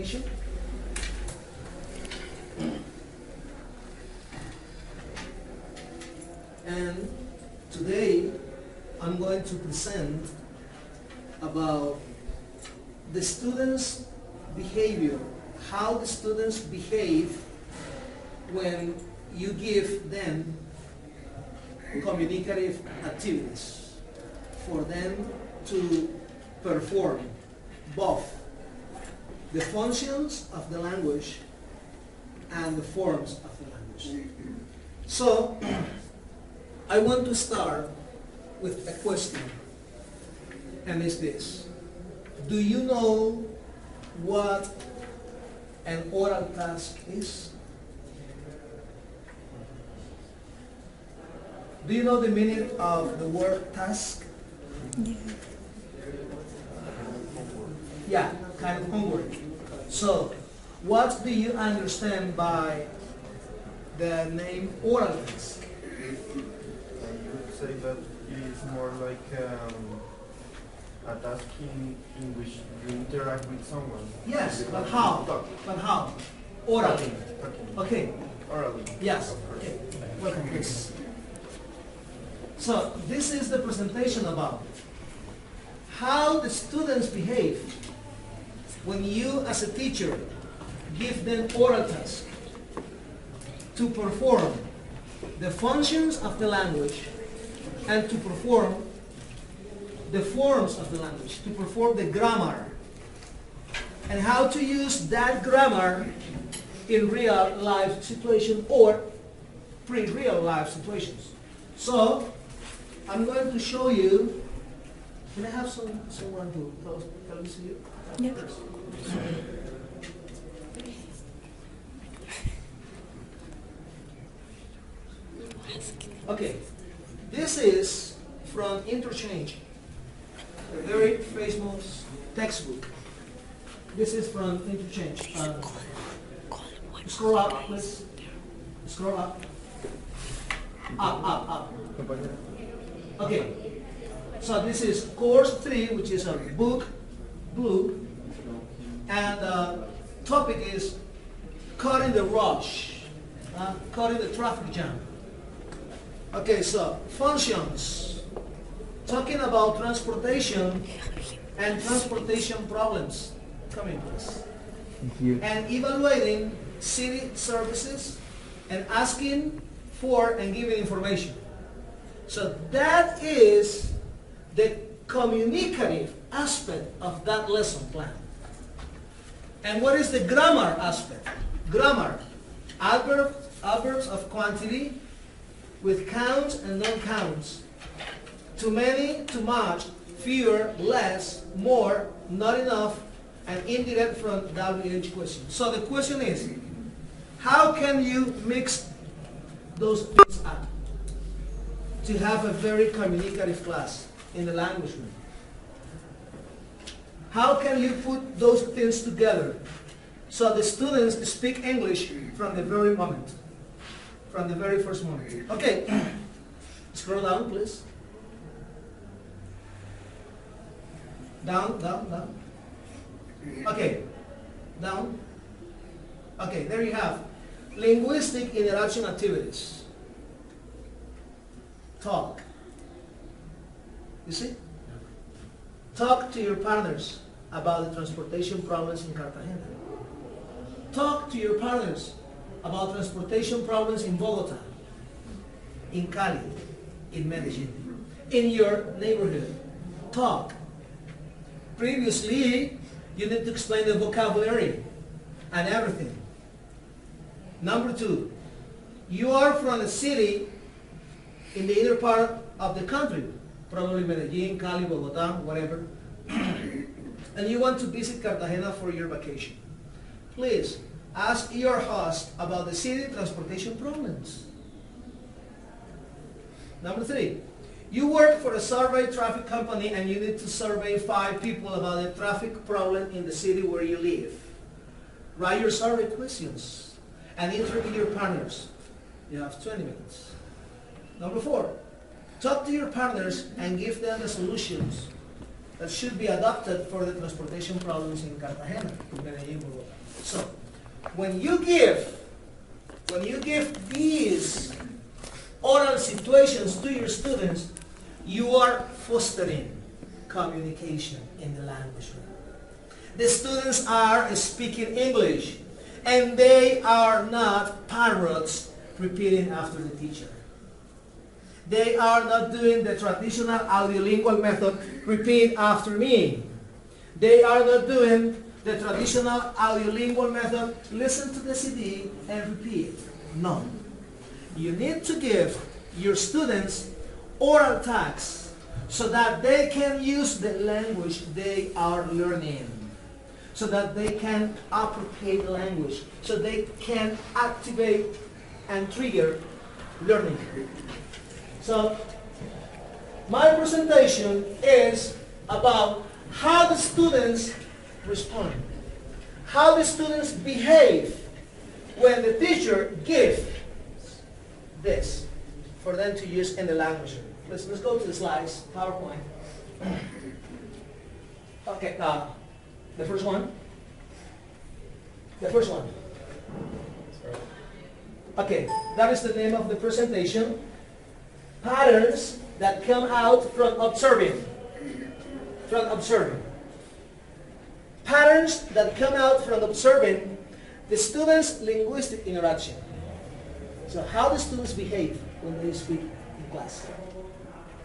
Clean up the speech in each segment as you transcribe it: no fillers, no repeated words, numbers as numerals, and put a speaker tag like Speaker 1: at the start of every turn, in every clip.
Speaker 1: presentation. And today I'm going to present about the students' behavior, how the students behave when you give them communicative activities for them to perform both the functions of the language and the forms of the language. So, I want to start with a question, and it's this. Do you know what an oral task is? Do you know the meaning of the word task? Yeah, kind of homework. So, what do you understand by the name oral task?
Speaker 2: I would say that it is more like a task in which you interact with someone.
Speaker 1: Yes, but how? But how? Orally. Okay.
Speaker 2: Orally.
Speaker 1: Yes. Okay. Welcome, please. So this is the presentation about how the students behave when you, as a teacher, give them oral tasks to perform the functions of the language and to perform the forms of the language, to perform the grammar, and how to use that grammar in real life situation or pre-real life situations. So, I'm going to show you. Can I have someone to tell me to you?
Speaker 3: Yeah.
Speaker 1: Okay, this is from Interchange, a very famous textbook. This is from Interchange. Scroll up, please. Scroll up. Up. Okay, so this is course 3, which is a book blue, and the topic is cutting the rush, cutting the traffic jam. Okay, so functions, talking about transportation and transportation problems. Come in, please.
Speaker 2: Thank you.
Speaker 1: And evaluating city services and asking for and giving information. So that is the communicative aspect of that lesson plan. And what is the grammar aspect? Grammar, adverbs of quantity with counts and non-counts. Too many, too much, fewer, less, more, not enough, and indirect from WH question. So the question is, how can you mix those things up to have a very communicative class in the language room? How can you put those things together so the students speak English from the very moment, from the very first moment? Okay, scroll down, please. Down. Okay, down. Okay, there you have linguistic interaction activities. Talk. You see? Talk to your partners about the transportation problems in Cartagena. Talk to your partners about transportation problems in Bogota, in Cali, in Medellin, in your neighborhood. Talk. Previously, you need to explain the vocabulary and everything. Number 2, you are from a city in the inner part of the country, probably Medellin, Cali, Bogota, whatever, and you want to visit Cartagena for your vacation. Please ask your host about the city transportation problems. Number 3, you work for a survey traffic company and you need to survey 5 people about the traffic problem in the city where you live. Write your survey questions and interview your partners. You have 20 minutes. Number 4, talk to your partners and give them the solutions that should be adopted for the transportation problems in Cartagena, in Medellin, Bogota. So, when you give these oral situations to your students, you are fostering communication in the language room. The students are speaking English, and they are not parrots repeating after the teacher. They are not doing the traditional audiolingual method, repeat after me. They are not doing the traditional audiolingual method, listen to the CD and repeat. No. You need to give your students oral tasks so that they can use the language they are learning, so that they can appropriate the language, so they can activate and trigger learning. So, my presentation is about how the students respond, how the students behave when the teacher gives this for them to use in the language. Let's go to the slides, PowerPoint. Okay, the first one. The first one. Okay, that is the name of the presentation. Patterns that come out from observing. From observing. Patterns that come out from observing the students' linguistic interaction. So how the students behave when they speak in class.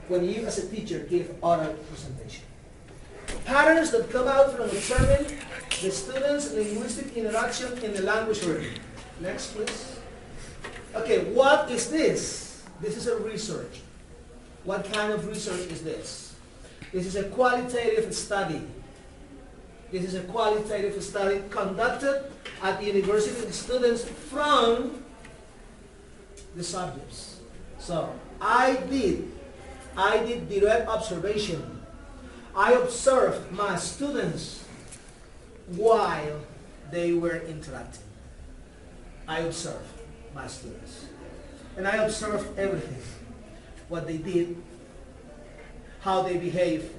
Speaker 1: When you as a teacher give oral presentation. Patterns that come out from observing the students' linguistic interaction in the language room. Next, please. Okay, what is this? This is a research. What kind of research is this? This is a qualitative study. This is a qualitative study conducted at the university with students from the subjects. So I did direct observation. I observed my students while they were interacting. I observed my students. And I observed everything. What they did, how they behave,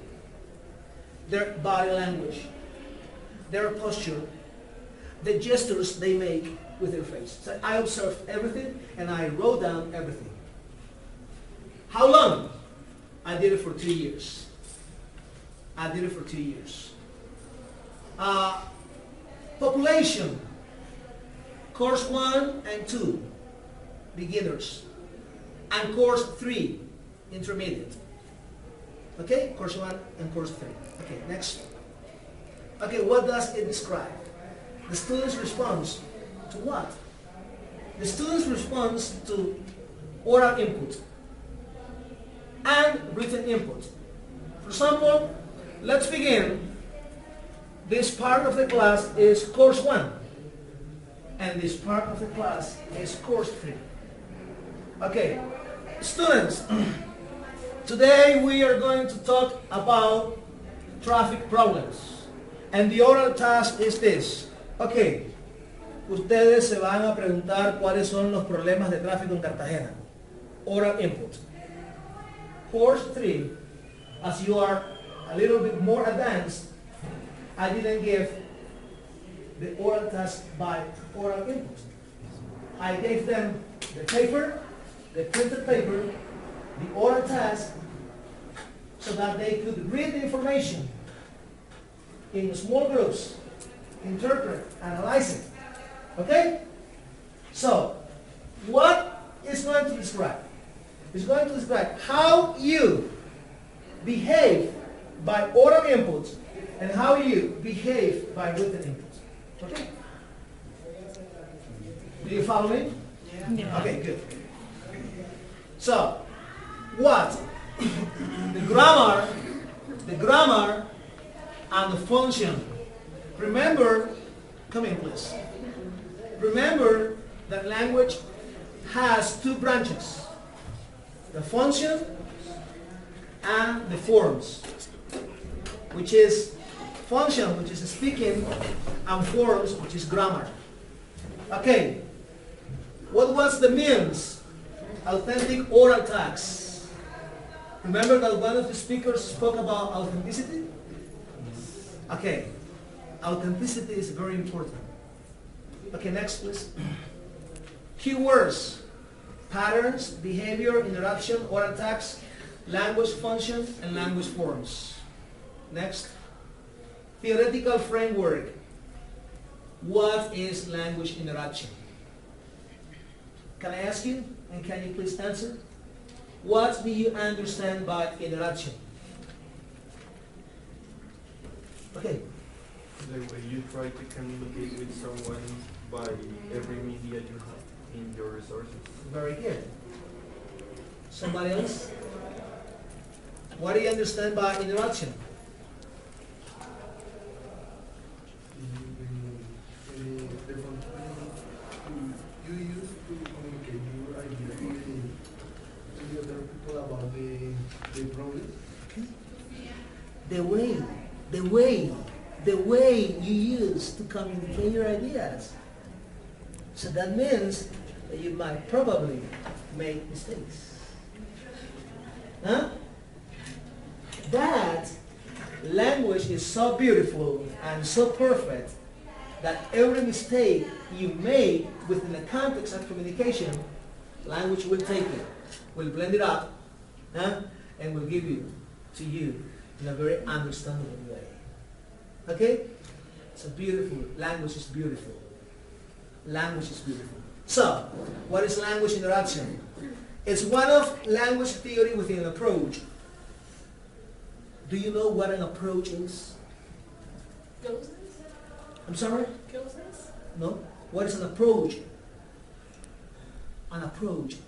Speaker 1: their body language, their posture, the gestures they make with their face. So I observed everything and I wrote down everything. How long? I did it for 2 years. I did it for 2 years. Population, course 1 and 2, beginners, and course 3, intermediate. Okay, course 1 and course 3. Okay, next. Okay, what does it describe? The student's response to what? The student's response to oral input and written input. For example, let's begin. This part of the class is course 1, and this part of the class is course 3. Okay, students, today we are going to talk about traffic problems, and the oral task is this. Okay, ustedes se van a preguntar cuáles son los problemas de tráfico en Cartagena. Oral input. Course 3, as you are a little bit more advanced, I didn't give the oral task by oral input. I gave them the paper, the printed paper, the oral task, so that they could read the information in small groups, interpret, analyze it. Okay? So, what is going to describe? It's going to describe how you behave by oral inputs and how you behave by written inputs. Okay? Do you follow me? Yeah. Okay, good. So, what? The grammar and the function. Remember, come in please. Remember that language has 2 branches. The function and the forms. Which is function, which is speaking, and forms, which is grammar. Okay. What was the means? Authentic oral tags. Remember that one of the speakers spoke about authenticity? Okay. Authenticity is very important. Okay, next please. Keywords, patterns, behavior, interaction, oral tags, language function, and language forms. Next. Theoretical framework. What is language interaction? Can I ask you, and can you please answer? What do you understand by interaction? Okay.
Speaker 2: The way you try to communicate with someone by every media you have in your resources.
Speaker 1: Very good. Somebody else? What do you understand by interaction?
Speaker 3: You use to communicate your idea to the other people about the problem.
Speaker 1: The way you use to communicate your ideas. So that means that you might probably make mistakes. Huh? That language is so beautiful and so perfect that every mistake you make within the context of communication, language will take it, will blend it up, huh? And will give it to you in a very understandable way. Okay? It's a beautiful, language is beautiful. Language is beautiful. So, what is language interaction? It's one of language theory within an approach. Do you know what an approach is?
Speaker 4: Closeness?
Speaker 1: I'm sorry?
Speaker 4: Closeness?
Speaker 1: No? What is an approach? An approach.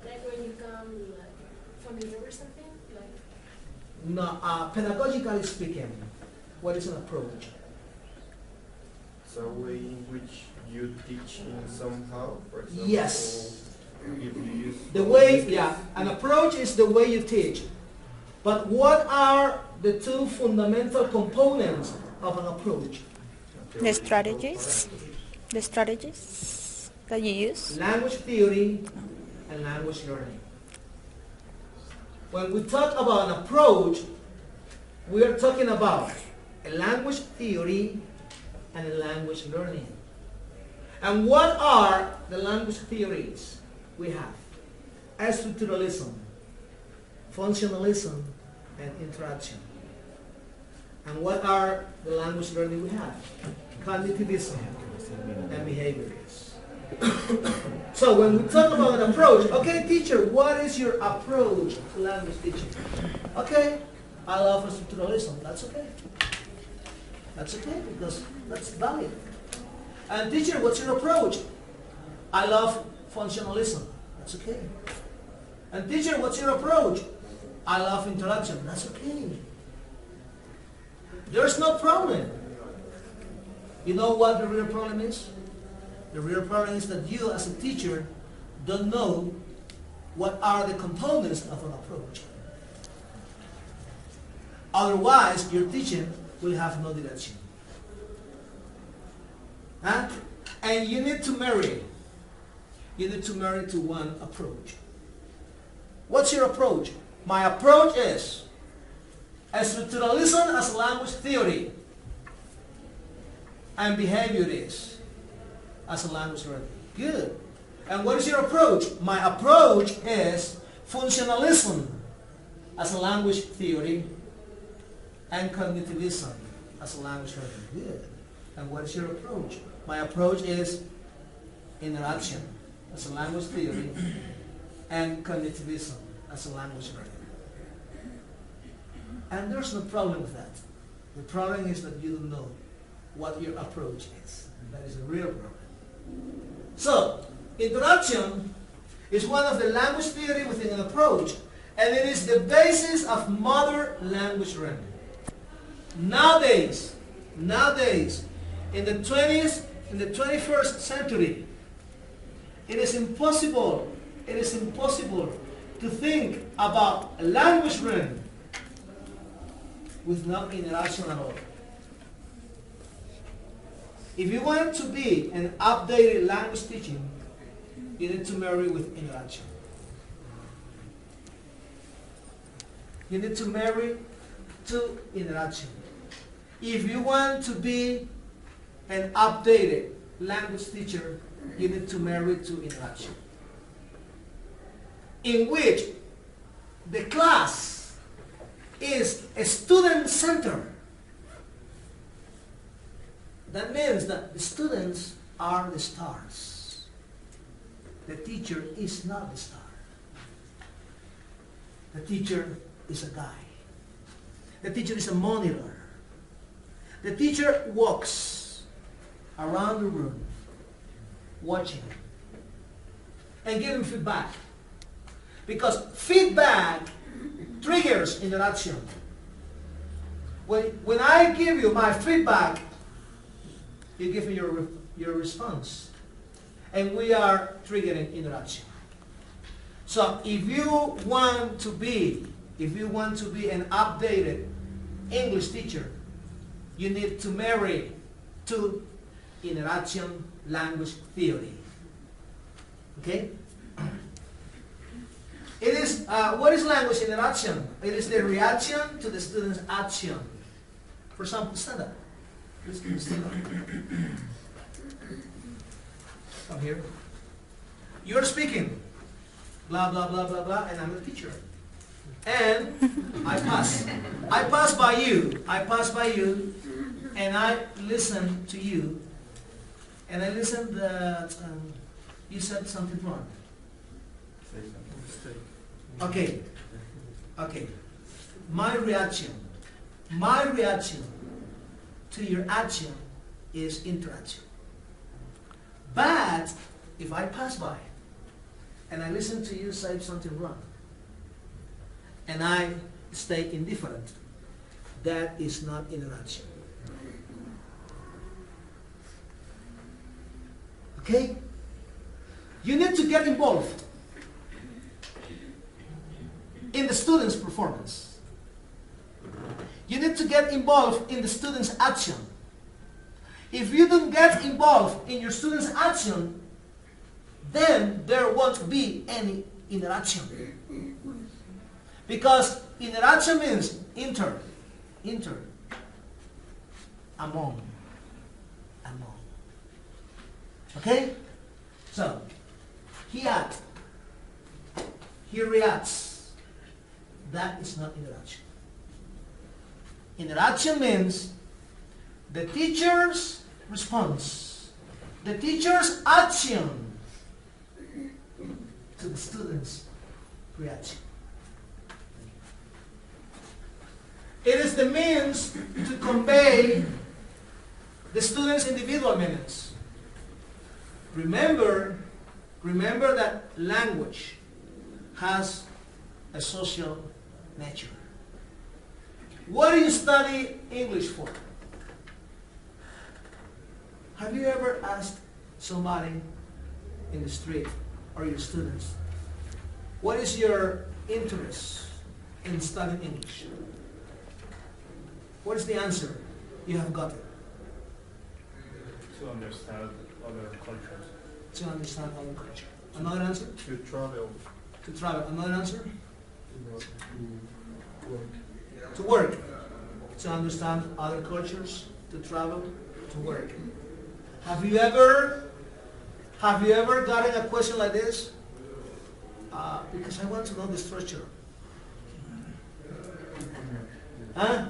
Speaker 4: Like when you come like familiar or something? Like
Speaker 1: No, pedagogically speaking, what is an approach?
Speaker 2: It's a way in which you teach in somehow, for example.
Speaker 1: Yes.
Speaker 2: If you use
Speaker 1: The way, yeah, an approach is the way you teach. But what are the two fundamental components of an approach?
Speaker 5: The strategies that you use.
Speaker 1: Language theory and language learning. When we talk about an approach, we are talking about a language theory and a language learning. And what are the language theories we have? Structuralism, functionalism, and interaction. And what are the language learning we have? Cognitivism and behaviorists. So when we talk about an approach, okay teacher, what is your approach to language teaching? Okay, I love structuralism, that's okay. That's okay because that's valid. And teacher, what's your approach? I love functionalism, that's okay. And teacher, what's your approach? I love interaction, that's okay. There's no problem. You know what the real problem is? The real problem is that you as a teacher don't know what are the components of an approach. Otherwise, your teaching will have no direction. Huh? And you need to marry. You need to marry to one approach. What's your approach? My approach is structuralism as language theory and behaviorists as a language learning. Good. And what is your approach? My approach is functionalism as a language theory and cognitivism as a language learning. Good. And what is your approach? My approach is interaction as a language theory and cognitivism as a language learning. And there's no problem with that. The problem is that you don't know what your approach is. That is a real problem. So, interaction is one of the language theory within an approach, and it is the basis of modern language learning. Nowadays, in the 21st century, it is impossible to think about language learning with no interaction at all. If you want to be an updated language teaching, you need to marry with interaction. You need to marry to interaction. If you want to be an updated language teacher, you need to marry to interaction, in which the class is a student center. That means that the students are the stars. The teacher is not the star. The teacher is a guy. The teacher is a monitor. The teacher walks around the room, watching and giving feedback. Because feedback triggers interaction. When I give you my feedback, you give me your response. And we are triggering interaction. So if you want to be an updated English teacher, you need to marry to interaction language theory. Okay? It is, what is language interaction? It is the reaction to the student's action. For example, stand up. Please stand up. Come here. You're speaking. Blah, blah, blah, blah, blah, and I'm the teacher. And I pass. I pass by you. I pass by you, and I listen to you, and I listen that you said something wrong.
Speaker 2: Say something.
Speaker 1: Okay. Okay. My reaction to your action is interaction. But if I pass by and I listen to you say something wrong and I stay indifferent, that is not interaction. Okay? You need to get involved in the student's performance. You need to get involved in the student's action. If you don't get involved in your student's action, then there won't be any interaction. Because interaction means inter, among. Okay? So, he acts, he reacts. That is not interaction. Interaction means the teacher's response, the teacher's action to the student's reaction. It is the means to convey the student's individual meanings. Remember that language has a social nature. What do you study English for? Have you ever asked somebody in the street or your students, what is your interest in studying English? What is the answer you have gotten?
Speaker 6: To understand other cultures.
Speaker 1: To understand other culture. Another answer?
Speaker 2: To travel.
Speaker 1: To travel. Another answer?
Speaker 3: To work.
Speaker 1: To work. To understand other cultures, to travel, to work. Have you ever gotten a question like this? Because I want to know the structure. Huh?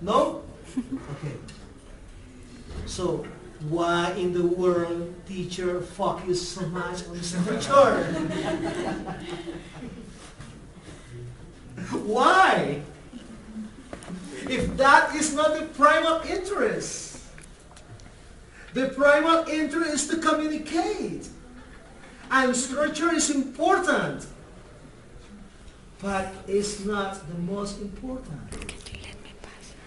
Speaker 1: No? Okay. So, why in the world teacher focus so much on the structure? Why? If that is not the primal interest. The primal interest is to communicate. And structure is important. But it's not the most important.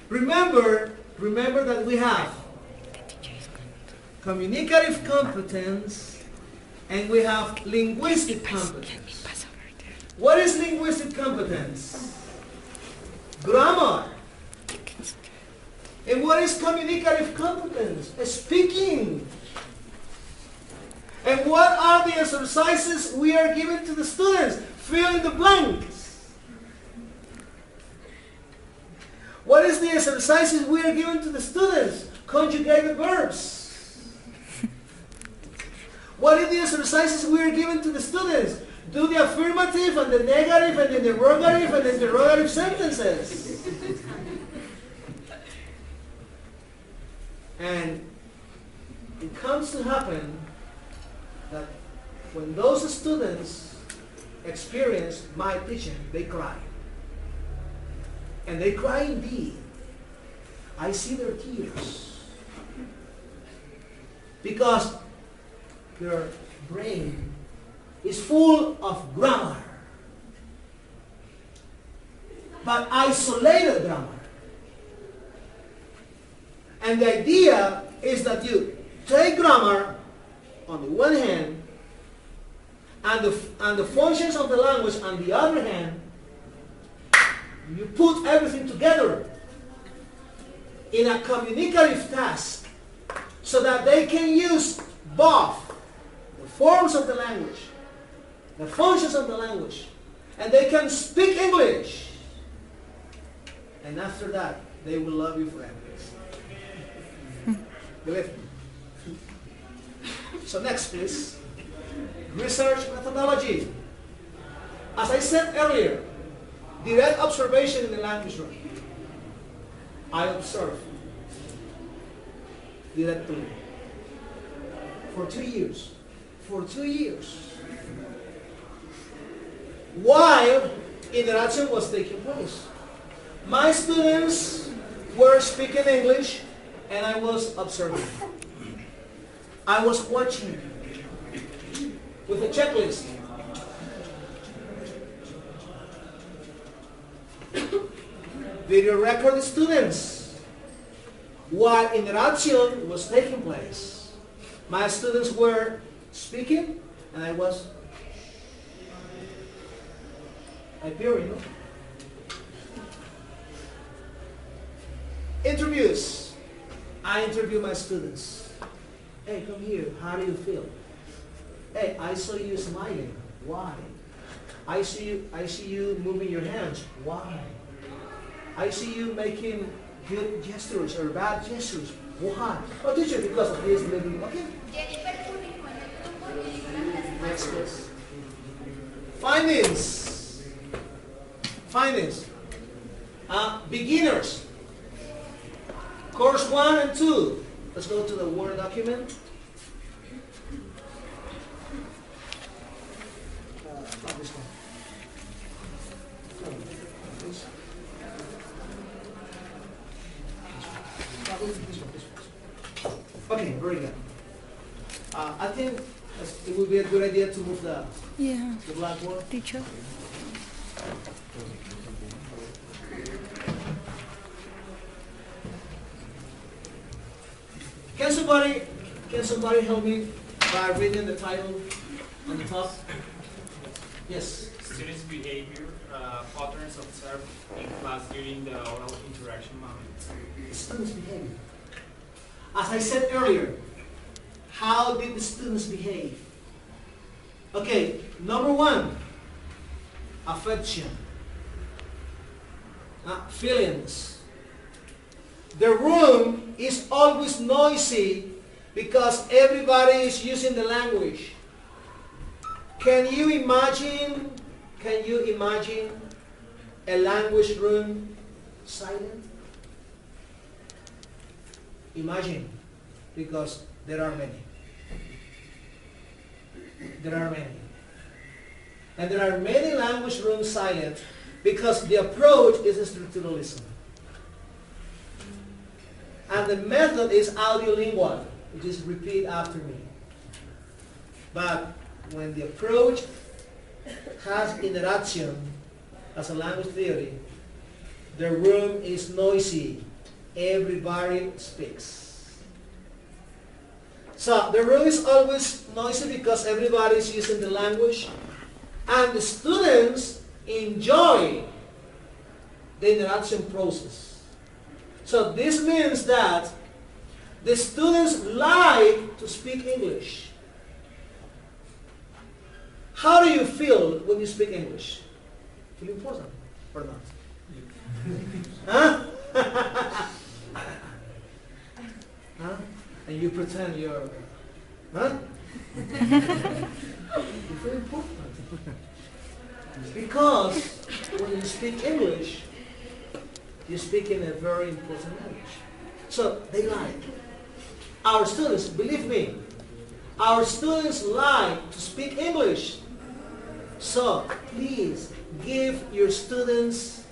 Speaker 1: Remember that we have communicative competence and we have linguistic competence. What is linguistic competence? Grammar. And what is communicative competence? Speaking. And what are the exercises we are giving to the students? Fill in the blanks. What is the exercises we are giving to the students? Conjugate the verbs. What are the exercises we are giving to the students? Do the affirmative and the negative and the interrogative and the interrogative sentences. And it comes to happen that when those students experience my teaching, they cry. And they cry indeed. I see their tears. Because their brain is full of grammar. But isolated grammar. And the idea is that you take grammar on the one hand and the functions of the language on the other hand. You put everything together in a communicative task so that they can use both the forms of the language, the functions of the language, and they can speak English. And after that, they will love you forever. Believe me. So next, please. Research methodology. As I said earlier, direct observation in the language room. I observe directly for 2 years. For 2 years. While interaction was taking place. My students were speaking English and I was observing. I was watching with a checklist. Video record the students while interaction was taking place. My students were speaking and I was appearing. Interviews. I interview my students. Hey, come here. How do you feel? Hey, I saw you smiling. Why? I see you moving your hands. Why? I see you making good gestures or bad gestures. Why? Oh, teacher, because of this, maybe. Okay. Next, please. Findings. Findings. Beginners. Course 1 and 2. Let's go to the Word document. Not this one. This one. Okay, very good. I think it would be a good idea to move the blackboard.
Speaker 5: Teacher.
Speaker 1: Can somebody help me by reading the title on the top? Yes.
Speaker 6: Students' behavior, patterns observed in class during the oral interaction moment.
Speaker 1: Students' behavior. As I said earlier, how did the students behave? Okay, number 1, affection, feelings. The room is always noisy because everybody is using the language. Can you imagine a language room silent? Imagine, because there are many. There are many. And there are many language rooms silent because the approach is structuralism. And the method is audiolingual, which is repeat after me. But when the approach has interaction as a language theory, the room is noisy. Everybody speaks. So the room is always noisy because everybody is using the language, and the students enjoy the interaction process. So this means that the students like to speak English. How do you feel when you speak English? Feel important or not? Huh? Huh? And you pretend you're Huh? It's very important. Because when you speak English, you speak in a very important language. So they like. Our students, believe me, our students like to speak English. So please give your students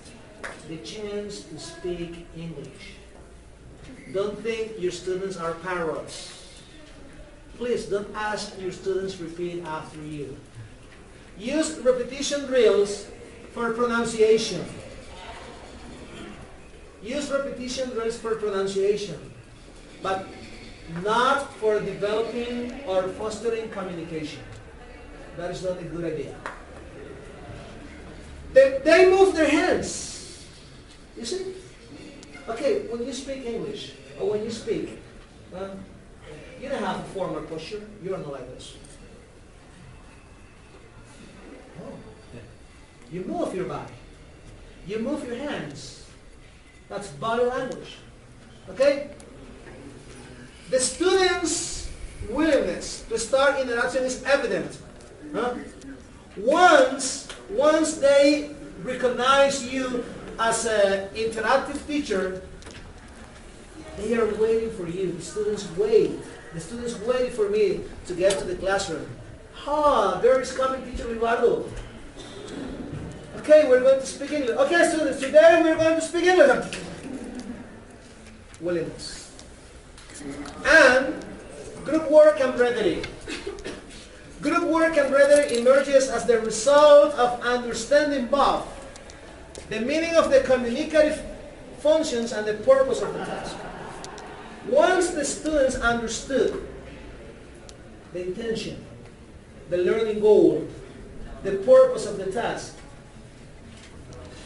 Speaker 1: the chance to speak English. Don't think your students are parrots. Please don't ask your students to repeat after you. Use repetition drills for pronunciation. Use repetition drills for pronunciation, but not for developing or fostering communication. That is not a good idea. They move their hands. You see? Okay, when you speak English, or when you speak, you don't have a formal posture. You are not like this. Oh. You move your body. You move your hands. That's body language. Okay? The students' willingness to start interaction is evident. Huh? Once they recognize you as an interactive teacher, they are waiting for you. The students wait. The students wait for me to get to the classroom. There is coming teacher Rivaldo. Okay, we're going to speak English. Okay, students, today we're going to speak English. Willingness. And group work and camaraderie. Group work and camaraderie emerges as the result of understanding both the meaning of the communicative functions and the purpose of the task. Once the students understood the intention, the learning goal, the purpose of the task,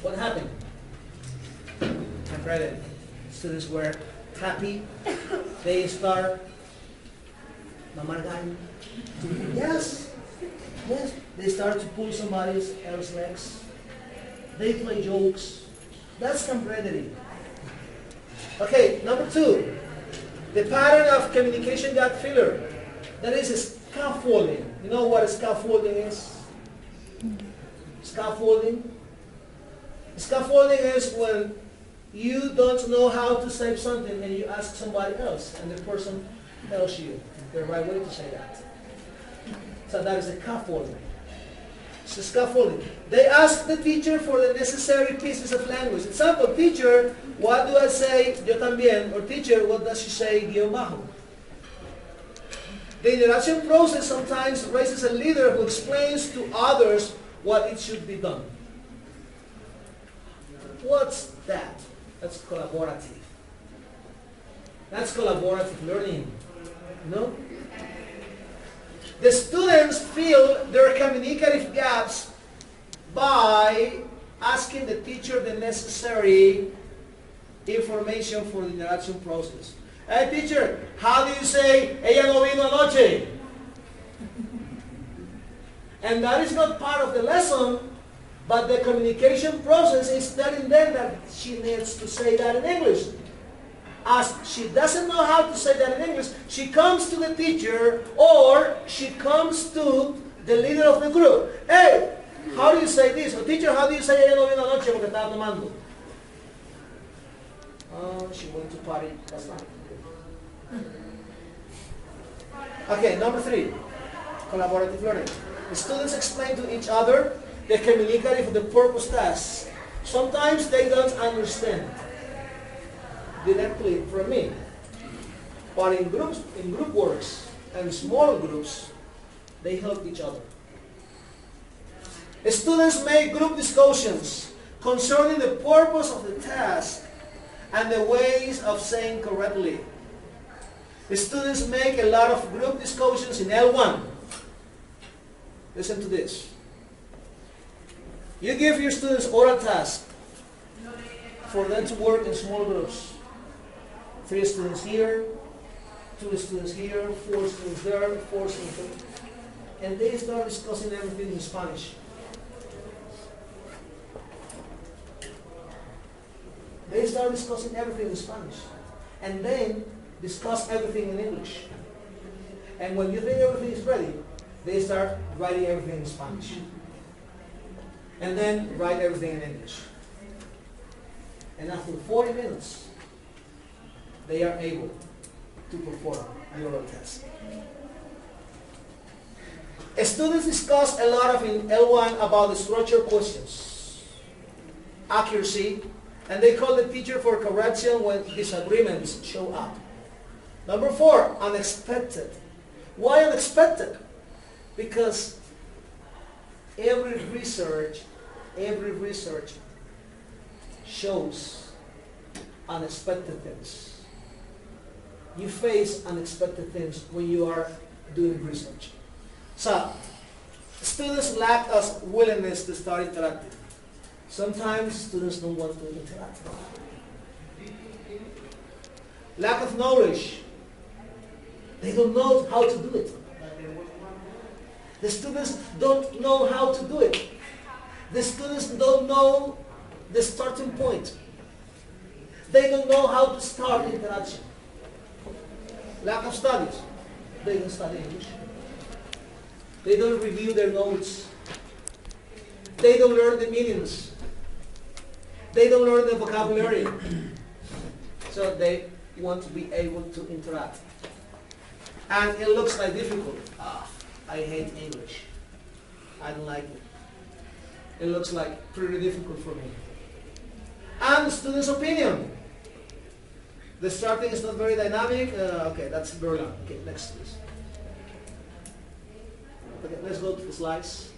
Speaker 1: what happened? Camaraderie. Students were happy. They start mamargan. Yes. They start to pull somebody else's legs. They play jokes. That's camaraderie. Okay, number 2. The pattern of communication got filler. That is scaffolding. You know what scaffolding is? Scaffolding? Scaffolding is when you don't know how to say something and you ask somebody else and the person tells you the right way to say that. So that is a scaffolding. It's a scaffolding. They ask the teacher for the necessary pieces of language. Example, teacher, what do I say? Yo también. Or teacher, what does she say? Guión bajo. The interaction process sometimes raises a leader who explains to others what it should be done. What's that? That's collaborative. That's collaborative learning. You know? The students fill their communicative gaps by asking the teacher the necessary information for the interaction process. Hey teacher, how do you say, ella no vino anoche? And that is not part of the lesson, but the communication process is telling them that she needs to say that in English. As she doesn't know how to say that in English, she comes to the teacher or she comes to the leader of the group. Hey, how do you say this? Or teacher, how do you say ella no vino anoche porque estaba tomando? Oh, she went to party. That's fine. Okay, number 3, collaborative learning. The students explain to each other the communicative, the purpose tasks. Sometimes they don't understand directly from me. But in groups, in group works and small groups, they help each other. Students make group discussions concerning the purpose of the task and the ways of saying correctly. The students make a lot of group discussions in L1. Listen to this. You give your students oral tasks for them to work in small groups. 3 students here, 2 students here, 4 students there, 4 students there. And they start discussing everything in Spanish. They start discussing everything in Spanish. And then discuss everything in English. And when you think everything is ready, they start writing everything in Spanish. And then write everything in English. And after 40 minutes, they are able to perform an oral test. Students discuss a lot of in L1 about the structured questions, accuracy, and they call the teacher for correction when disagreements show up. Number 4, unexpected. Why unexpected? Because every research shows unexpected things. You face unexpected things when you are doing research. So, students lack us willingness to start interacting. Sometimes students don't want to interact. Lack of knowledge. They don't know how to do it. The students don't know how to do it. The students don't know the starting point. They don't know how to start interaction. Lack of studies. They don't study English. They don't review their notes. They don't learn the meanings. They don't learn the vocabulary. So they want to be able to interact. And it looks like difficult. I hate English. I don't like it. It looks like pretty difficult for me. And students' opinion. The starting is not very dynamic. Okay, that's very long. Okay, next please. Okay, let's go to the slides.